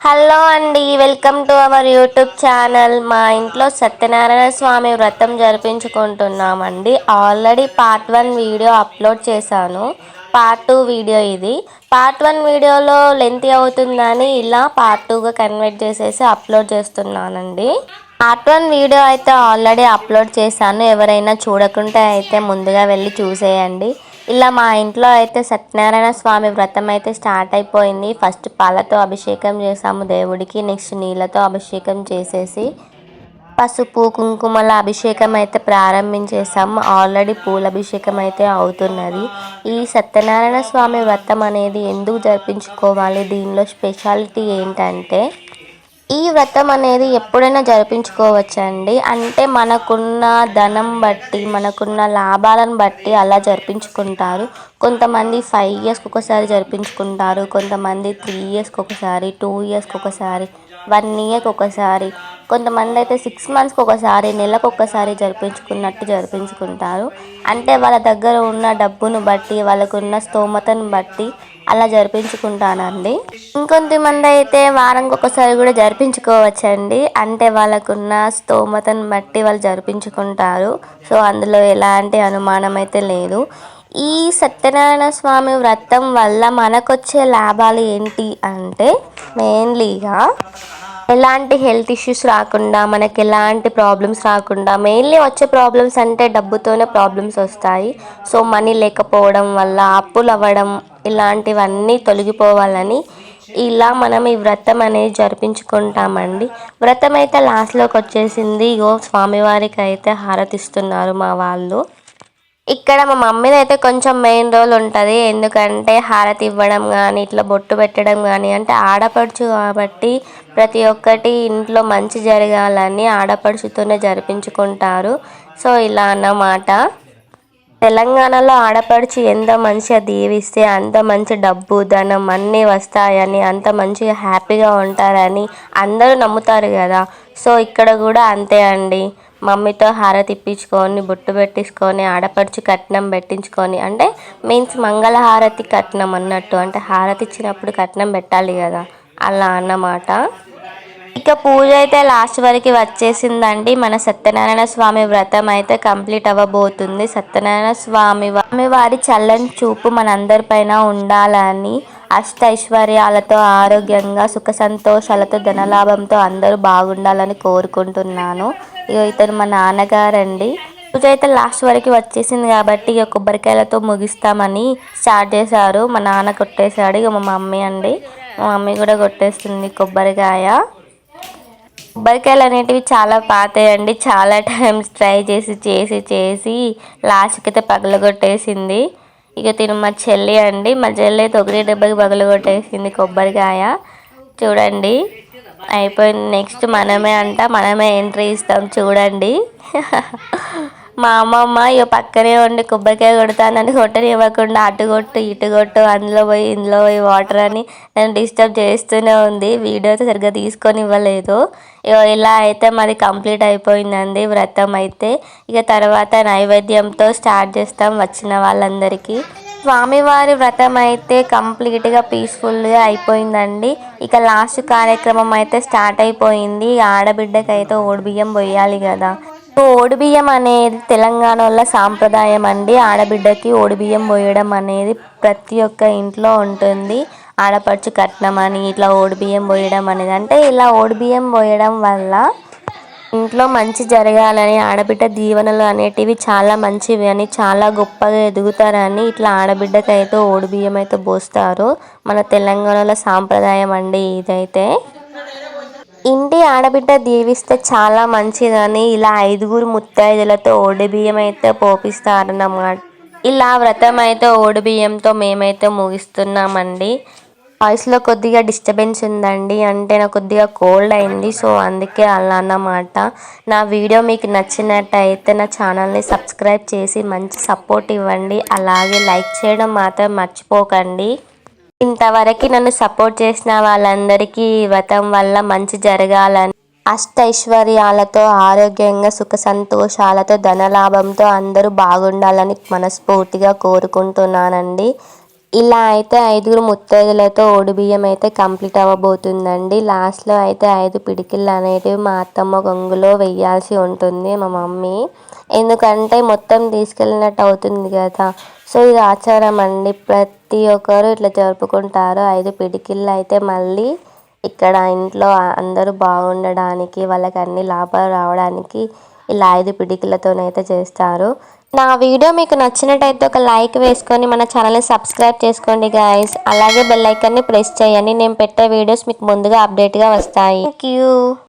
Hello అండి, welcome to our YouTube channel. మా ఇంట్లో సత్యనారాయణ స్వామి వ్రతం జరిపించుకుంటున్నామండి. ఆల్రెడీ పార్ట్ 1 వీడియో అప్లోడ్ చేశాను. పార్ట్ 2 వీడియో ఇది. పార్ట్ 1 వీడియోలో లెంతీ అవుతుందని ఇలా పార్ట్ 2గా కన్వర్ట్ చేసేసి అప్లోడ్ చేస్తున్నానండి. పార్ట్ 1 వీడియో అయితే ఆల్రెడీ అప్లోడ్ చేశాను. ఎవరైనా చూడకుంటే అయితే ముందుగా వెళ్ళి చూసేయండి. ఇలా మా ఇంట్లో అయితే సత్యనారాయణ స్వామి వ్రతం అయితే స్టార్ట్ అయిపోయింది. ఫస్ట్ పాలతో అభిషేకం చేసాము దేవుడికి. నెక్స్ట్ నీళ్ళతో అభిషేకం చేసేసి పసుపు కుంకుమల అభిషేకం అయితే ప్రారంభించేసాము. ఆల్రెడీ పూల అభిషేకం అయితే అవుతున్నది. ఈ సత్యనారాయణ స్వామి వ్రతం అనేది ఎందుకు జరిపించుకోవాలి, దీనిలో స్పెషాలిటీ ఏంటంటే ఈ వ్రతం అనేది ఎప్పుడైనా జరిపించుకోవచ్చండి. అంటే మనకున్న ధనం బట్టి, మనకున్న లాభాలను బట్టి అలా జరిపించుకుంటారు. కొంతమంది 5 ఇయర్స్కి ఒకసారి జరిపించుకుంటారు, కొంతమంది 3 ఇయర్స్కి ఒకసారి, 2 ఇయర్స్కి ఒకసారి, 1 ఇయర్కి ఒకసారి, కొంతమంది అయితే 6 మంత్స్కి ఒకసారి, నెలకు ఒకసారి జరిపించుకుంటారు. అంటే వాళ్ళ దగ్గర ఉన్న డబ్బును బట్టి, వాళ్ళకున్న స్తోమతను బట్టి అలా జరిపించుకుంటానండి. ఇంకొంతమంది అయితే వారానికి ఒకసారి కూడా జరిపించుకోవచ్చండి. అంటే వాళ్ళకున్న స్తోమతను బట్టి వాళ్ళు జరిపించుకుంటారు. సో అందులో ఎలాంటి అనుమానం అయితే లేదు. ఈ సత్యనారాయణ స్వామి వ్రతం వల్ల మనకొచ్చే లాభాలు ఏంటి అంటే మెయిన్లీగా ఎలాంటి హెల్త్ ఇష్యూస్ రాకుండా, మనకి ఎలాంటి ప్రాబ్లమ్స్ రాకుండా. మెయిన్లీ వచ్చే ప్రాబ్లమ్స్ అంటే డబ్బుతోనే ప్రాబ్లమ్స్ వస్తాయి. సో మనీ లేకపోవడం వల్ల అప్పులు అవ్వడం, ఇలాంటివన్నీ తొలగిపోవాలని ఇలా మనం ఈ వ్రతం అనేది జరిపించుకుంటామండి. వ్రతం అయితే లాస్ట్లోకి వచ్చేసింది. ఇగో స్వామివారికి అయితే హారతిస్తున్నారు మా వాళ్ళు. ఇక్కడ మా మమ్మీది అయితే కొంచెం మెయిన్ రోల్ ఉంటుంది. ఎందుకంటే హారతి ఇవ్వడం కానీ, ఇట్లా బొట్టు పెట్టడం కానీ, అంటే ఆడపడుచు కాబట్టి ప్రతి ఒక్కటి ఇంట్లో మంచి జరగాలని ఆడపడుచుతోనే జరిపించుకుంటారు. సో ఇలా అన్నమాట. తెలంగాణలో ఆడపడుచు ఎంత మంచిగా దీవిస్తే అంత మంచి డబ్బు ధనం అన్నీ వస్తాయని, అంత మంచిగా హ్యాపీగా ఉంటారని అందరూ నమ్ముతారు కదా. సో ఇక్కడ కూడా అంతే అండి. మమ్మీతో హారతి ఇప్పించుకొని, బొట్టు పెట్టించుకొని, ఆడపడుచు కట్నం పెట్టించుకొని, అంటే మీన్స్ మంగళహారతి కట్నం అన్నట్టు. అంటే హారతి ఇచ్చినప్పుడు కట్నం పెట్టాలి కదా, అలా అన్నమాట. ఇక పూజ అయితే లాస్ట్ వరకు వచ్చేసిందండి. మన సత్యనారాయణ స్వామి వ్రతం అయితే కంప్లీట్ అవ్వబోతుంది. సత్యనారాయణ స్వామి వారి చల్లని చూపు మనందరిపైన ఉండాలని, అష్టైశ్వర్యాలతో, ఆరోగ్యంగా, సుఖ సంతోషాలతో, ధనలాభంతో అందరూ బాగుండాలని కోరుకుంటున్నాను. ఇక ఇతను మా నాన్నగారండి. పూజ అయితే లాస్ట్ వరకు వచ్చేసింది కాబట్టి ఇక కొబ్బరికాయలతో ముగిస్తామని స్టార్ట్ చేశారు. మా నాన్న కొట్టేశాడు. ఇక మా మమ్మీ అండి, మా మమ్మీ కూడా కొట్టేస్తుంది కొబ్బరికాయ. కొబ్బరికాయలు అనేటివి చాలా పాతాయండి. చాలా టైమ్స్ ట్రై చేసి లాస్ట్కి అయితే పగలగొట్టేసింది. ఇక తిను మా చెల్లి అండి. మా చెల్లి అయితే 1 దెబ్బకి పగలగొట్టేసింది కొబ్బరికాయ. చూడండి అయిపోయింది. నెక్స్ట్ మనమే ఎంట్రీ ఇస్తాం చూడండి. మా అమ్మమ్మ ఇక పక్కనే ఉండి కొబ్బరికాయ కొడతానని కొట్టనివ్వకుండా అటు కొట్టు ఇటు కొట్టు, అందులో పోయి ఇందులో పోయి వాటర్ అని నన్ను డిస్టర్బ్ చేస్తూనే ఉంది. వీడియో అయితే సరిగ్గా తీసుకొని ఇవ్వలేదు. ఇక ఇలా అయితే మాది కంప్లీట్ అయిపోయిందండి వ్రతం అయితే. ఇక తర్వాత నైవేద్యంతో స్టార్ట్ చేస్తాం వచ్చిన వాళ్ళందరికీ. స్వామివారి వ్రతం అయితే కంప్లీట్గా పీస్ఫుల్గా అయిపోయిందండి. ఇక లాస్ట్ కార్యక్రమం అయితే స్టార్ట్ అయిపోయింది. ఆడబిడ్డకి అయితే ఓడిబియ్యం పోయాలి కదా. ఓడిబియ్యం అనేది తెలంగాణలో సాంప్రదాయం అండి. ఆడబిడ్డకి ఓడిబియ్యం పోయడం అనేది ప్రతి ఒక్క ఇంట్లో ఉంటుంది. ఆడపడుచు కట్నం అని ఇట్లా ఓడిబియ్యం పోయడం అనేది, అంటే ఇలా ఓడిబియ్యం పోయడం వల్ల ఇంట్లో మంచి జరగాలని, ఆడబిడ్డ దీవెనలు అనేటివి చాలా మంచివి అని, చాలా గొప్పగా ఎదుగుతారని ఇట్లా ఆడబిడ్డకైతే ఓడిబియ్యం అయితే పోస్తారు. మన తెలంగాణలో సాంప్రదాయం అండి ఇదైతే. ఇంటి ఆడబిడ్డ దీవిస్తే చాలా మంచిదని ఇలా 5 ముత్తైదులతో ఓడిబియ్యం అయితే పోపిస్తారన్నమాట. ఇలా వ్రతం అయితే ఓడిబియ్యంతో మేమైతే ముగిస్తున్నామండి. వాయిస్లో కొద్దిగా డిస్టర్బెన్స్ ఉందండి, అంటే నాకు కొద్దిగా కోల్డ్ అయింది. సో అందుకే అలా అన్నమాట. నా వీడియో మీకు నచ్చినట్టయితే నా ఛానల్ని సబ్స్క్రైబ్ చేసి మంచి సపోర్ట్ ఇవ్వండి. అలాగే లైక్ చేయడం మాత్రం మర్చిపోకండి. ఇంతవరకు నన్ను సపోర్ట్ చేసిన వాళ్ళందరికీ వ్రతం వల్ల మంచి జరగాలని, అష్టైశ్వర్యాలతో, ఆరోగ్యంగా, సుఖ సంతోషాలతో, ధనలాభంతో అందరూ బాగుండాలని మనస్ఫూర్తిగా కోరుకుంటున్నానండి. ఇలా అయితే 5 ముత్తైదులతో ఓడిబియ్యం అయితే కంప్లీట్ అవ్వబోతుందండి. లాస్ట్లో అయితే 5 పిడికిళ్ళు అనేటివి మా అత్తమ్మ గొంగులో వెయ్యాల్సి ఉంటుంది మా మమ్మీ. ఎందుకంటే మొత్తం తీసుకెళ్ళినట్టు అవుతుంది కదా. సో ఇది ఆచారం అండి, ప్రతి ఒక్కరు ఇట్లా జరుపుకుంటారు. 5 పిడికిళ్ళు అయితే మళ్ళీ ఇక్కడ ఇంట్లో అందరూ బాగుండడానికి, వాళ్ళకి అన్ని లాభాలు రావడానికి ఇలా 5 పిడికిలతోనైతే చేస్తారు. నా వీడియో మీకు నచ్చినట్టయితే ఒక లైక్ వేసుకొని మన ఛానల్ని సబ్స్క్రైబ్ చేసుకోండి గైస్. అలాగే బెల్ ఐకాన్ని ప్రెస్ చేయండి. నేను పెట్టే వీడియోస్ మీకు ముందుగా అప్డేట్గా వస్తాయి. Thank you.